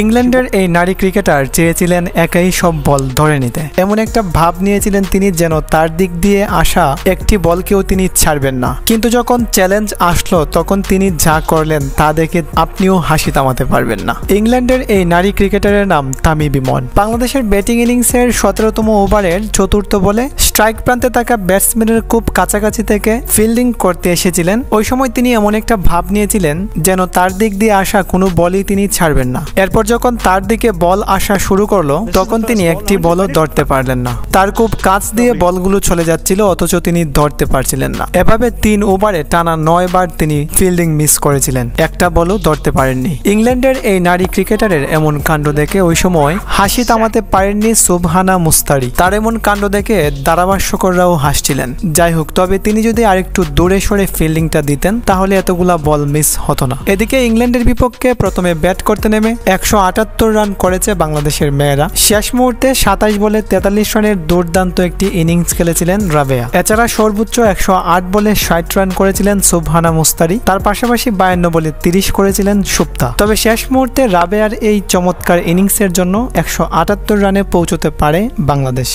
ইংল্যান্ডের এই নারী ক্রিকেটার চেয়েছিলেন একাই সব বল ধরে নিতে। এমন একটা ভাব নিয়েছিলেন তিনি যেন তার দিক দিয়ে আসা একটি বলকেও তিনি ছাড়বেন না। কিন্তু যখন চ্যালেঞ্জ আসলো তখন তিনি যা করলেন তা দেখে আপনিও হাসি থামাতে পারবেন না। ইংল্যান্ডের এই নারী ক্রিকেটারের নাম তামিম ইমন। বাংলাদেশের ব্যাটিং ইনিংসের 17তম ওভারের চতুর্থ বলে স্ট্রাইক প্রান্তে থাকা ব্যাটসম্যানের খুব কাছাকাছি থেকে ফিল্ডিং করতে এসেছিলেন। ওই সময় তিনি এমন একটা ভাব নিয়েছিলেন যেন তার দিক দিয়ে আসা কোনো বলই তিনি ছাড়বেন না। এরপর যখন তার দিকে বল আসা শুরু করলো তখন তিনি একটি বলও ধরতে পারলেন না। তার খুব কাছ দিয়ে বলগুলো চলে যাচ্ছিল অথচ তিনি ধরতে পারছিলেন না। এভাবে 3 ওভারে টানা 9 বার তিনি ফিল্ডিং মিস করেছিলেন, একটা বলও ধরতে পারেননি। ইংল্যান্ডের এই নারী ক্রিকেটারের এমন কাণ্ড দেখে ওই সময় হাসি থামাতে পারেননি সুবহানা মুস্তারি। তার এমন কাণ্ড দেখে ধারাভাষ্যকররাও হাসছিলেন। যাই হোক, তবে তিনি যদি আরেকটু দূরে সরে ফিল্ডিংটা দিতেন তাহলে এতগুলা বল মিস হতো না। এদিকে ইংল্যান্ডের বিপক্ষে প্রথমে ব্যাট করতে নেমে 178 রান করেছে বাংলাদেশের মেয়েরা। শেষ মুহূর্তে 27 বলে 43 রানের দুর্দান্ত একটি ইনিংস খেলেছিলেন রাবেয়া। এছাড়া সর্বোচ্চ 108 বলে 60 রান করেছিলেন সুবহানা মুস্তারি। তার পাশাপাশি 52 বলে 30 করেছিলেন সুপ্তা। তবে শেষ মুহূর্তে রাবেয়ার এই চমৎকার ইনিংসের জন্য 178 রানে পৌঁছতে পারে বাংলাদেশ।